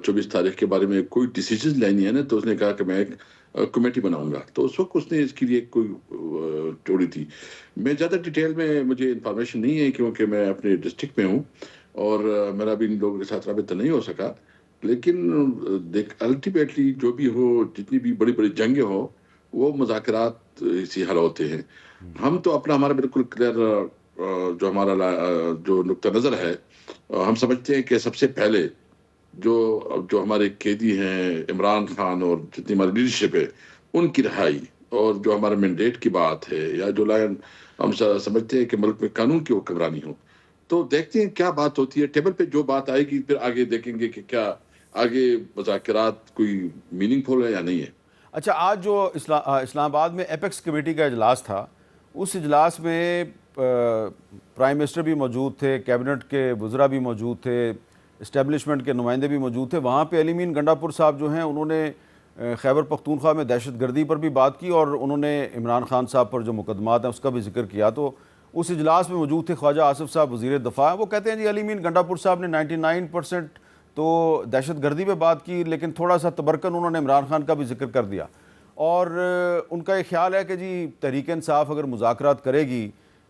24 تاریخ کے بارے میں کوئی ڈیسیجن لینی ہے نا، تو اس نے کہا کہ میں ایک کمیٹی بناؤں گا. تو اس وقت اس نے اس کے لیے کوئی ٹوڑی تھی. میں زیادہ ڈیٹیل میں مجھے انفارمیشن نہیں ہے کیونکہ میں اپنے ڈسٹرکٹ میں ہوں اور میرا بھی ان لوگوں کے ساتھ رابطہ نہیں ہو سکا. لیکن الٹیمیٹلی جو بھی ہو، جتنی بھی بڑی بڑی جنگیں ہوں، وہ مذاکرات اسی حل ہوتے ہیں. ہم تو ہمارا بالکل کلیئر جو ہمارا جو نقطہ نظر ہے، ہم سمجھتے ہیں کہ سب سے پہلے جو ہمارے قیدی ہیں عمران خان اور جتنی ہماری لیڈرشپ ہے ان کی رہائی، اور جو ہمارا مینڈیٹ کی بات ہے، یا جو لائن ہم سمجھتے ہیں کہ ملک میں قانون کی حکمرانی ہو، تو دیکھتے ہیں کیا بات ہوتی ہے ٹیبل پہ. جو بات آئے گی پھر آگے دیکھیں گے کہ کیا آگے مذاکرات کوئی میننگ فل ہے یا نہیں ہے. اچھا، آج جو اسلام آباد میں ایپیکس کمیٹی کا اجلاس تھا، اس اجلاس میں پرائم منسٹر بھی موجود تھے، کیبنٹ کے وزراء بھی موجود تھے، اسٹیبلشمنٹ کے نمائندے بھی موجود تھے. وہاں پہ علی مین گنڈا پور صاحب جو ہیں انہوں نے خیبر پختونخوا میں دہشت گردی پر بھی بات کی، اور انہوں نے عمران خان صاحب پر جو مقدمات ہیں اس کا بھی ذکر کیا. تو اس اجلاس میں موجود تھے خواجہ آصف صاحب وزیر دفاع. وہ کہتے ہیں جی علی مین گنڈا پور صاحب نے 99% تو دہشت گردی پہ بات کی، لیکن تھوڑا سا تبرکن انہوں نے عمران خان کا بھی ذکر کر دیا. اور ان کا یہ خیال ہے کہ جی تحریک انصاف اگر مذاکرات کرے گی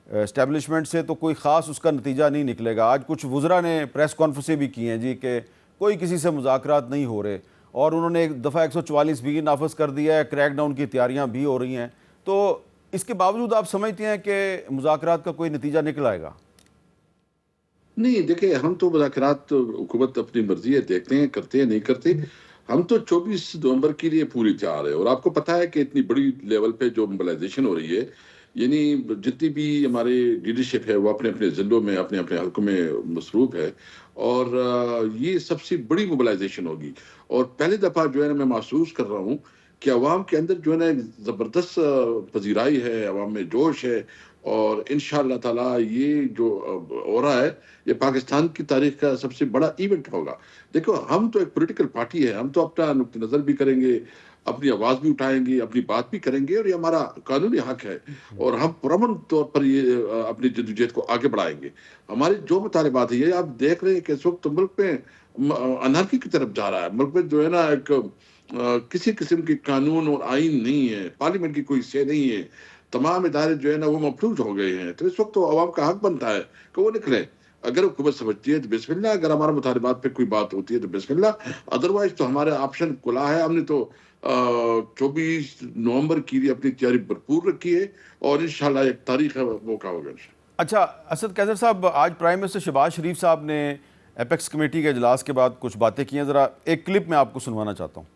اسٹیبلشمنٹ سے تو کوئی خاص اس کا نتیجہ نہیں نکلے گا. آج کچھ وزراء نے پریس کانفرنسیں بھی کی ہیں جی کہ کوئی کسی سے مذاکرات نہیں ہو رہے، اور انہوں نے ایک دفعہ 144 بھی نافذ کر دیا ہے، کریک ڈاؤن کی تیاریاں بھی ہو رہی ہیں. تو اس کے باوجود آپ سمجھتے ہیں کہ مذاکرات کا کوئی نتیجہ نکل آئے گا؟ نہیں، دیکھیں ہم تو مذاکرات حکومت اپنی مرضی ہے، دیکھتے ہیں کرتے ہیں نہیں کرتے. ہم تو 24 نومبر کے لیے پوری تیار ہے، اور آپ کو پتا ہے کہ اتنی بڑی لیول پہ جو موبلائزیشن ہو رہی ہے، یعنی جتنی بھی ہماری لیڈرشپ ہے وہ اپنے اپنے ضلعوں میں اپنے اپنے حلقوں میں مصروف ہے، اور یہ سب سے بڑی موبلائزیشن ہوگی. اور پہلی دفعہ جو ہے نا میں محسوس کر رہا ہوں کہ عوام کے اندر جو ہے نا ایک زبردست پذیرائی ہے، عوام میں جوش ہے، اور انشاءاللہ تعالی یہ جو ہو رہا ہے یہ پاکستان کی تاریخ کا سب سے بڑا ایونٹ ہوگا. دیکھو ہم تو ایک پولیٹیکل پارٹی ہے، ہم تو اپنا نقطہ نظر بھی کریں گے، اپنی آواز بھی اٹھائیں گے، اپنی بات بھی کریں گے، اور یہ ہمارا قانونی حق ہے، اور ہم پرامن طور پر یہ اپنی جدوجہد کو آگے بڑھائیں گے. ہمارے جو مطالبات ہیں، یہ آپ دیکھ رہے ہیں کہ اس وقت ملک میں انارکی کی طرف جا رہا ہے. ملک میں جو ہے نا ایک کسی قسم کی قانون اور آئین نہیں ہے، پارلیمنٹ کی کوئی سے نہیں ہے، تمام ادارے جو ہے نا وہ مفلوج ہو گئے ہیں. تو اس وقت تو عوام کا حق بنتا ہے کہ وہ نکلے. اگر حکومت سمجھتی ہے تو بسم اللہ، اگر ہمارے مطالبات پہ کوئی بات ہوتی ہے تو بسم اللہ، ادروائز تو ہمارے آپشن کھلا ہے. ہم نے تو 24 نومبر کے لیے اپنی تیاری بھرپور رکھی ہے، اور انشاءاللہ ایک تاریخ موقع ہوگا. اچھا اسد قیصر صاحب، آج پرائم منسٹر شہباز شریف صاحب نے ایپیکس کمیٹی کے اجلاس کے بعد کچھ باتیں کی ہیں، ذرا ایک کلپ میں آپ کو سنوانا چاہتا ہوں.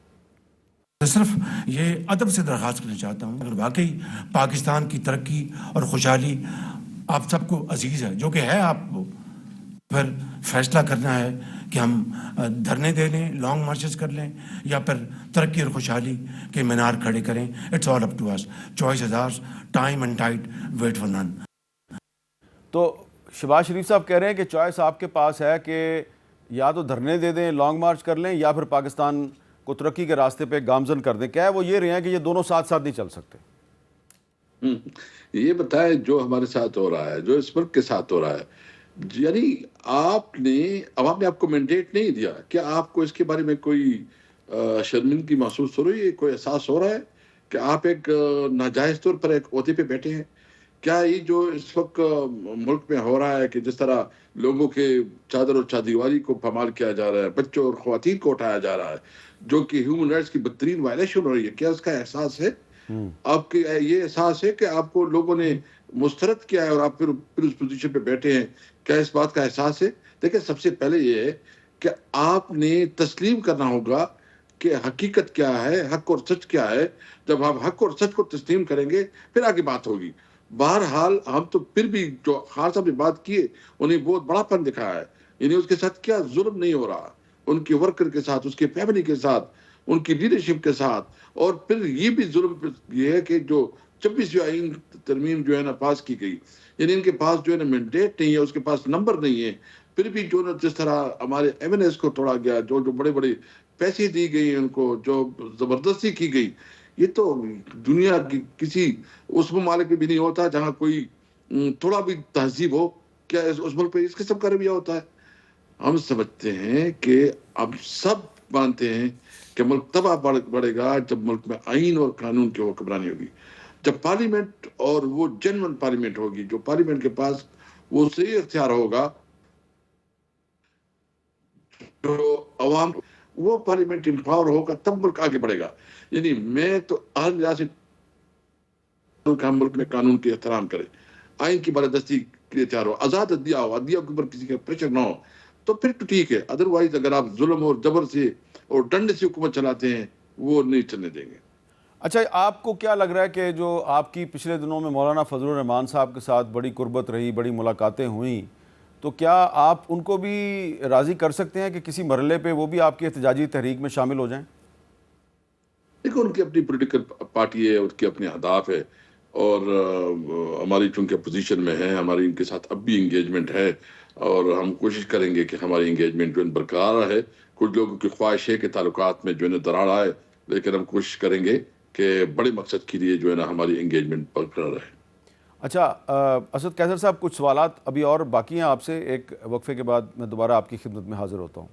صرف یہ ادب سے درخواست کرنا چاہتا ہوں، اگر واقعی پاکستان کی ترقی اور خوشحالی آپ سب کو عزیز ہے، جو کہ ہے آپ کو، پھر فیصلہ کرنا ہے کہ ہم دھرنے دے لیں، لانگ مارچز کر لیں، یا پھر ترقی اور خوشحالی کے مینار کھڑے کریں. It's all up to us. Choice is ours. Time and tide wait for none. تو شہباز شریف صاحب کہہ رہے ہیں کہ چوائس آپ کے پاس ہے کہ یا تو دھرنے دے دیں، لانگ مارچ کر لیں، یا پھر پاکستان کو ترقی کے راستے پہ گامزن کر دیں. کیا ہے وہ یہ رہے ہیں کہ یہ دونوں ساتھ ساتھ نہیں چل سکتے؟ یہ بتائے جو ہمارے ساتھ ہو رہا ہے، جو اس ملک کے ساتھ ہو رہا ہے، یعنی عوام نے آپ کو مینڈیٹ نہیں دیا. کیا آپ کو اس کے بارے میں کوئی شرمندگی محسوس ہو رہی ہے، کوئی احساس ہو رہا ہے کہ آپ ایک ناجائز طور پر ایک عہدے پہ بیٹھے ہیں؟ کیا یہ جو اس وقت ملک میں ہو رہا ہے کہ جس طرح لوگوں کے چادر اور چاردیواری کو پامال کیا جا رہا ہے، بچوں اور خواتین کو اٹھایا جا رہا ہے، جو کہ ہیومن رائٹس کی بدترین وائلیشن ہو رہی ہے، کیا اس کا احساس ہے؟ آپ کے یہ احساس ہے کہ آپ کو لوگوں نے مسترد کیا ہے اور آپ پھر اس پوزیشن پہ بیٹھے ہیں؟ کیا اس بات کا احساس ہے؟ دیکھیں سب سے پہلے یہ ہے کہ آپ نے تسلیم کرنا ہوگا کہ حقیقت کیا ہے، حق اور سچ کیا ہے. جب آپ حق اور سچ کو تسلیم کریں گے پھر آگے بات ہوگی. بہرحال ہم تو پھر بھی جو خان صاحب نے بات کی ہے انہیں بہت بڑا پن دکھایا ہے. یعنی اس کے ساتھ کیا ظلم نہیں ہو رہا، ان کے ورکر کے ساتھ، اس کے فیملی کے ساتھ، ان کی لیڈرشپ کے ساتھ. اور پھر یہ بھی ظلم یہ ہے کہ جو 26ویں آئین ترمیم جو ہے نا پاس کی گئی، یعنی ان کے پاس جو ہے نا مینڈیٹ نہیں ہے، اس کے پاس نمبر نہیں ہے، پھر بھی جو نا جس طرح ہمارے ایونیس کو توڑا گیا، جو بڑے بڑے پیسے دی گئی ان کو، جو زبردستی کی گئی، یہ تو دنیا کی کسی اس ممالک میں بھی نہیں ہوتا جہاں کوئی تھوڑا بھی تہذیب ہو. کیا اس ملک پہ اس قسم کا رویہ ہوتا ہے؟ ہم سمجھتے ہیں کہ اب سب مانتے ہیں کہ ملک تباہ بڑھے گا جب ملک میں آئین اور قانون کی حکمرانی ہوگی، جب پارلیمنٹ اور وہ جنون پارلیمنٹ ہوگی، جو پارلیمنٹ کے پاس وہ صحیح اختیار ہوگا، جو عوام وہ پارلیمنٹ امپاور ہوگا، تب ملک آگے بڑھے گا. یعنی میں تو ہر لحاظ سے ملک میں قانون کے احترام کرے، آئین کی بالادستی کے لیے تیار ہو، آزاد عدلیہ ہو، عدلیہ کے اوپر کسی کا پریشر نہ ہو، تو پھر تو ٹھیک ہے. ادروائز اگر آپ ظلم اور جبر سے اور ڈنڈے سے حکومت چلاتے ہیں وہ نہیں چلنے دیں گے. اچھا، آپ کو کیا لگ رہا ہے کہ جو آپ کی پچھلے دنوں میں مولانا فضل الرحمان صاحب کے ساتھ بڑی قربت رہی، بڑی ملاقاتیں ہوئیں، تو کیا آپ ان کو بھی راضی کر سکتے ہیں کہ کسی مرحلے پہ وہ بھی آپ کی احتجاجی تحریک میں شامل ہو جائیں؟ دیکھو ان کی اپنی پولیٹیکل پارٹی ہے، ان کے اپنے اہداف ہے، اور ہماری چونکہ اپوزیشن میں ہے، ہماری ان کے ساتھ اب بھی انگیجمنٹ ہے، اور ہم کوشش کریں گے کہ ہماری انگیجمنٹ جو ہے برقرار رہے. کچھ لوگوں کی خواہش ہے کہ تعلقات میں جو ہے دراڑ آئے، لیکن ہم کوشش کریں گے کہ بڑے مقصد کے لیے جو ہے نا ہماری انگیجمنٹ برقرار رہے. اچھا، اسد قیصر صاحب، کچھ سوالات ابھی اور باقی ہیں آپ سے. ایک وقفے کے بعد میں دوبارہ آپ کی خدمت میں حاضر ہوتا ہوں.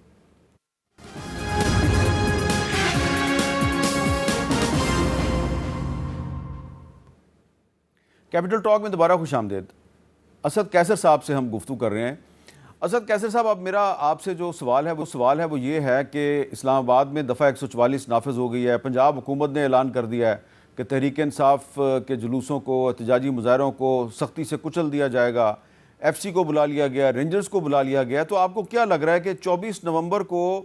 کیپٹل ٹاک میں دوبارہ خوش آمدید. اسد قیصر صاحب سے ہم گفتگو کر رہے ہیں. اسد قیصر صاحب، اب میرا آپ سے جو سوال ہے وہ یہ ہے کہ اسلام آباد میں دفعہ 144 نافذ ہو گئی ہے. پنجاب حکومت نے اعلان کر دیا ہے کہ تحریک انصاف کے جلوسوں کو، احتجاجی مظاہروں کو سختی سے کچل دیا جائے گا. ایف سی کو بلا لیا گیا، رینجرز کو بلا لیا گیا. تو آپ کو کیا لگ رہا ہے کہ 24 نومبر کو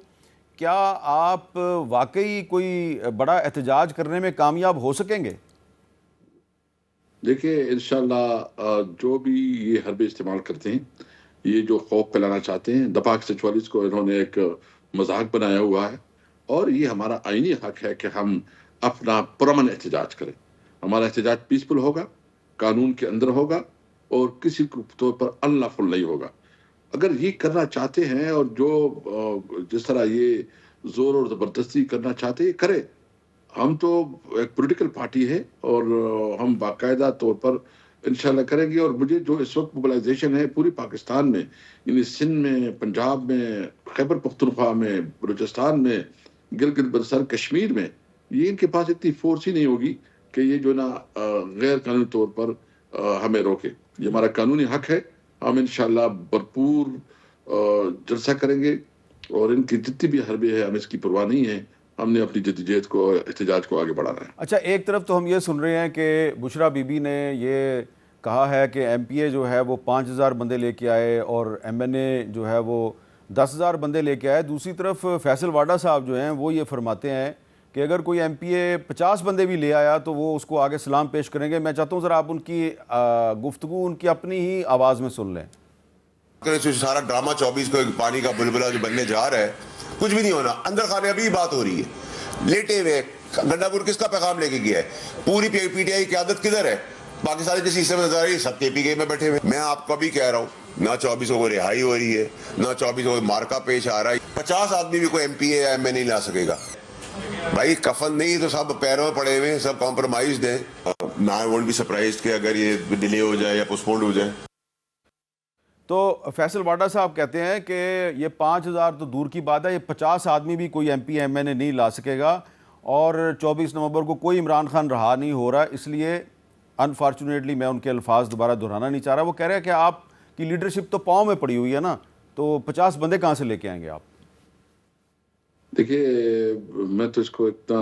کیا آپ واقعی کوئی بڑا احتجاج کرنے میں کامیاب ہو سکیں گے؟ دیکھیں انشاءاللہ جو بھی یہ حربے استعمال کرتے ہیں، یہ جو خوف پھیلانا چاہتے ہیں، دفعہ 144 کو انہوں نے ایک مذاق بنایا ہوا ہے، اور یہ ہمارا آئینی حق ہے کہ ہم اپنا پرامن احتجاج کریں. ہمارا احتجاج پیسفل ہوگا، قانون کے اندر ہوگا، اور کسی طور پر انلافل نہیں ہوگا. اگر یہ کرنا چاہتے ہیں، اور جو جس طرح یہ زور اور زبردستی کرنا چاہتے ہیں، یہ کرے. ہم تو ایک پولیٹیکل پارٹی ہے، اور ہم باقاعدہ طور پر انشاءاللہ کریں گے. اور مجھے جو اس وقت موبلائزیشن ہے پوری پاکستان میں، یعنی سندھ میں، پنجاب میں، خیبر پختونخوا میں، بلوچستان میں، گلگت بلتستان، کشمیر میں، یہ ان کے پاس اتنی فورس ہی نہیں ہوگی کہ یہ جو نا غیر قانونی طور پر ہمیں روکے. یہ ہمارا قانونی حق ہے. ہم انشاءاللہ بھرپور جلسہ کریں گے، اور ان کی جتنی بھی حربے ہیں ہم اس کی پرواہ نہیں ہے. ہم نے اپنی جدوجہد کو، احتجاج کو آگے بڑھانا ہے. اچھا، ایک طرف تو ہم یہ سن رہے ہیں کہ بشرا بی بی نے یہ کہا ہے کہ ایم پی اے جو ہے وہ 5000 بندے لے کے آئے، اور ایم این اے جو ہے وہ 10,000 بندے لے کے آئے. دوسری طرف فیصل واڈا صاحب جو ہیں وہ یہ فرماتے ہیں کہ اگر کوئی ایم پی اے 50 بندے بھی لے آیا تو وہ اس کو آگے سلام پیش کریں گے. میں چاہتا ہوں ذرا آپ ان کی گفتگو ان کی اپنی ہی آواز میں سن لیں. سارا ڈرامہ 24 کو ایک پانی کا بلبلہ جو بننے جا رہا ہے، کچھ بھی نہیں ہونا. اندر خانے ابھی بات ہو رہی ہے، لیٹے ہوئے. گنڈا پور کس کا پیغام لے کے گیا ہے؟ پوری پی ٹی آئی کی قیادت کدھر ہے؟ پاکستانی جس حصے میں نظر آ رہی ہے، سب کے پی کے میں بیٹھے ہوئے. میں آپ کو بھی کہہ رہا ہوں، نہ 24 کو رہائی ہو رہی ہے، نہ 24 کو مارکا پیش آ رہا ہے. 50 آدمی بھی کوئی ایم پی اے یا ایم این نہیں لا سکے گا. بھائی کفن نہیں تو سب پیروں میں پڑے ہوئے، سب کمپرومائزڈ ہیں. I won't be surprised کہ اگر یہ ڈیلے ہو جائے یا پوسٹپونڈ ہو جائے. تو فیصل واڈا صاحب کہتے ہیں کہ یہ 5000 تو دور کی بات ہے، یہ 50 آدمی بھی کوئی ایم پی ایم این اے نہیں لا سکے گا. اور 24 نومبر کو کوئی عمران خان رہا نہیں ہو رہا. اس لیے انفارچونیٹلی میں ان کے الفاظ دوبارہ دہرانا نہیں چاہ رہا. وہ کہہ رہے ہیں کہ آپ کی لیڈرشپ تو پاؤں میں پڑی ہوئی ہے نا، تو 50 بندے کہاں سے لے کے آئیں گے آپ؟ دیکھیے میں تو اس کو اتنا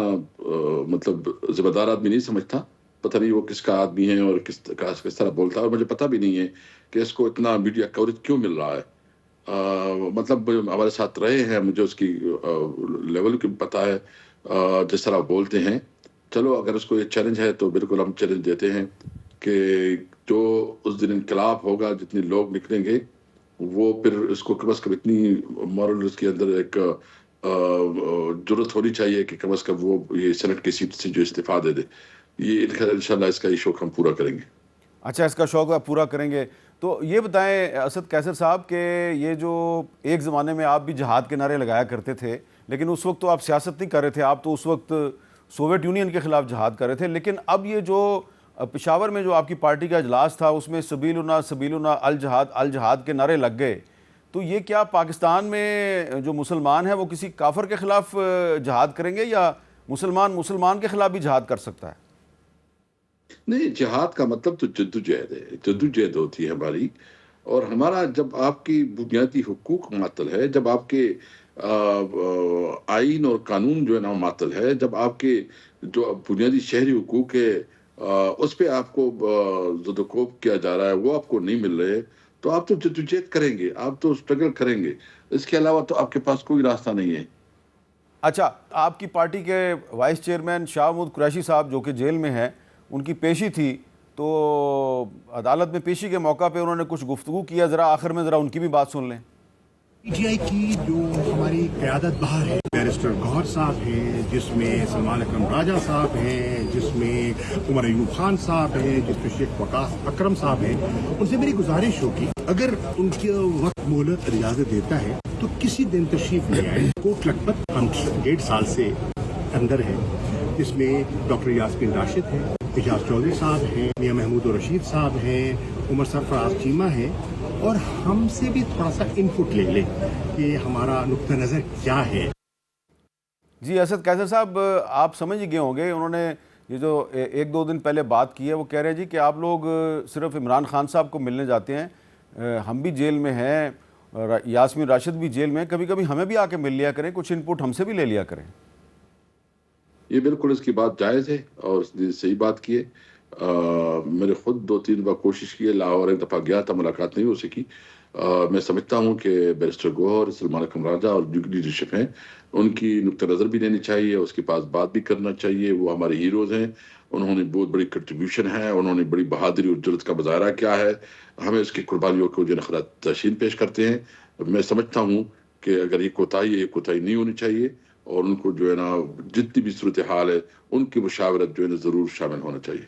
مطلب ذمہ دار آدمی نہیں سمجھتا. پتہ نہیں وہ کس کا آدمی ہے اور کس طرح بولتا ہے، اور مجھے پتہ بھی نہیں ہے کہ اس کو اتنا میڈیا کوریج کیوں مل رہا ہے. مطلب ہمارے ساتھ رہے ہیں، مجھے اس کی لیول کی پتہ ہے، جس طرح بولتے ہیں. چلو اگر اس کو یہ چیلنج ہے تو بالکل ہم چیلنج دیتے ہیں کہ جو اس دن انقلاب ہوگا، جتنے لوگ نکلیں گے، وہ پھر اس کو کم از کم اتنی مورل اس کے اندر ایک ضرورت ہونی چاہیے کہ کم از کم وہ یہ سینٹ کی سیٹ سے جو استعفیٰ دے دے. یہ انشاءاللہ اس کا یہ شوق ہم پورا کریں گے. اچھا، اس کا شوق آپ پورا کریں گے. تو یہ بتائیں اسد قیصر صاحب کہ یہ جو ایک زمانے میں آپ بھی جہاد کے نعرے لگایا کرتے تھے، لیکن اس وقت تو آپ سیاست نہیں کر رہے تھے، آپ تو اس وقت سوویت یونین کے خلاف جہاد کر رہے تھے. لیکن اب یہ جو پشاور میں جو آپ کی پارٹی کا اجلاس تھا، اس میں سبیلنا الجہاد کے نعرے لگ گئے. تو یہ کیا پاکستان میں جو مسلمان ہیں وہ کسی کافر کے خلاف جہاد کریں گے، یا مسلمان کے خلاف بھی جہاد کر سکتا ہے؟ نہیں، جہاد کا مطلب تو جدوجہد ہے. جدوجہد ہوتی ہے ہماری، اور ہمارا جب آپ کی بنیادی حقوق معطل ہے، جب آپ کے آئین اور قانون جو ہے نا معطل ہے، جب آپ کے جو بنیادی شہری حقوق ہے اس پہ آپ کو زد و کوب کیا جا رہا ہے، وہ آپ کو نہیں مل رہے، تو آپ تو جدوجہد کریں گے, آپ تو اسٹرگل کریں گے, اس کے علاوہ تو آپ کے پاس کوئی راستہ نہیں ہے. اچھا, آپ کی پارٹی کے وائس چیئرمین شاہ محمود قریشی صاحب جو کہ جیل میں ہیں, ان کی پیشی تھی, تو عدالت میں پیشی کے موقع پہ انہوں نے کچھ گفتگو کیا, ذرا آخر میں ذرا ان کی بھی بات سن لیں. پی ٹی آئی کی جو ہماری قیادت باہر ہے, بیرسٹر گوہر صاحب ہیں, جس میں سلمان اکرم راجہ صاحب ہیں, جس میں عمر ایوب خان صاحب ہیں, جس میں شیخ وقاص اکرم صاحب ہیں, ان سے میری گزارش ہوگی اگر ان کے وقت مہلت اجازت دیتا ہے تو کسی دن تشریف لے آئے. کوٹ لکھپت ہم 1.5 سال سے اندر ہے, جس میں ڈاکٹر یاسمین راشد ہیں, اعجاز چودھری صاحب ہیں, میاں محمود الرشید صاحب ہیں, عمر سرفراز چیمہ ہیں, اور ہم سے بھی تھوڑا سا انپٹ لے لیں کہ ہمارا نقطہ نظر کیا ہے. جی اسد قیصر صاحب, آپ سمجھ گئے ہوں گے, انہوں نے یہ جو 1-2 دن پہلے بات کی ہے, وہ کہہ رہے ہیں جی کہ آپ لوگ صرف عمران خان صاحب کو ملنے جاتے ہیں, ہم بھی جیل میں ہیں, یاسمین راشد بھی جیل میں ہیں, کبھی کبھی ہمیں بھی آ کے مل لیا کریں, کچھ انپٹ ہم سے بھی لے لیا کریں. یہ بالکل اس کی بات جائز ہے اور اس نے صحیح بات کی ہے. میں نے خود 2-3 بار کوشش کی ہے, لاہور ایک دفعہ گیا تھا, ملاقات نہیں ہو سکی. میں سمجھتا ہوں کہ بیرسٹر گوہر, سلمان اکرم راجہ اور جو لیڈرشپ ہیں, ان کی نقطہ نظر بھی لینی چاہیے, اس کے پاس بات بھی کرنا چاہیے. وہ ہمارے ہیروز ہیں, انہوں نے بہت بڑی کنٹریبیوشن ہے, انہوں نے بڑی بہادری اور جرأت کا مظاہرہ کیا ہے, ہمیں اس کی قربانیوں کو جو خراج تحسین پیش کرتے ہیں. میں سمجھتا ہوں کہ اگر یہ کوتاہی نہیں ہونی چاہیے, اور ان کو جو ہے نا جتنی بھی صورتحال ہے ان کی مشاورت جو ہے نا ضرور شامل ہونا چاہیے.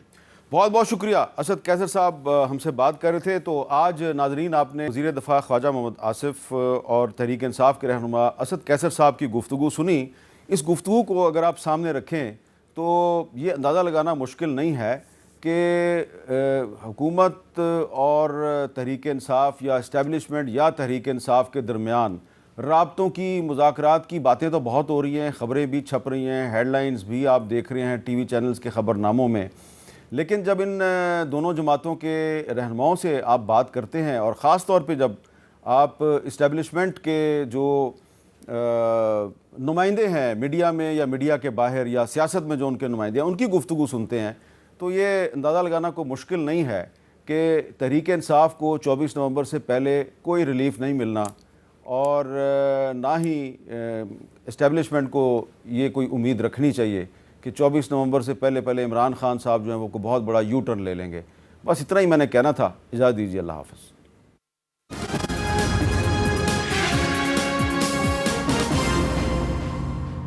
بہت بہت شکریہ اسد قیصر صاحب, ہم سے بات کر رہے تھے. تو آج ناظرین آپ نے وزیر دفاع خواجہ محمد آصف اور تحریک انصاف کے رہنما اسد قیصر صاحب کی گفتگو سنی. اس گفتگو کو اگر آپ سامنے رکھیں تو یہ اندازہ لگانا مشکل نہیں ہے کہ حکومت اور تحریک انصاف یا اسٹیبلشمنٹ یا تحریک انصاف کے درمیان رابطوں کی, مذاکرات کی باتیں تو بہت ہو رہی ہیں, خبریں بھی چھپ رہی ہیں, ہیڈ لائنز بھی آپ دیکھ رہے ہیں ٹی وی چینلز کے خبر ناموں میں. لیکن جب ان دونوں جماعتوں کے رہنماؤں سے آپ بات کرتے ہیں, اور خاص طور پہ جب آپ اسٹیبلشمنٹ کے جو نمائندے ہیں میڈیا میں یا میڈیا کے باہر یا سیاست میں جو ان کے نمائندے ہیں, ان کی گفتگو سنتے ہیں, تو یہ اندازہ لگانا کوئی مشکل نہیں ہے کہ تحریک انصاف کو 24 نومبر سے پہلے کوئی ریلیف نہیں ملنا, اور نہ ہی اسٹیبلشمنٹ کو یہ کوئی امید رکھنی چاہیے کہ 24 نومبر سے پہلے عمران خان صاحب جو ہیں وہ کو بہت بڑا یو ٹرن لے لیں گے. بس اتنا ہی میں نے کہنا تھا. اجازت دیجیے, اللہ حافظ.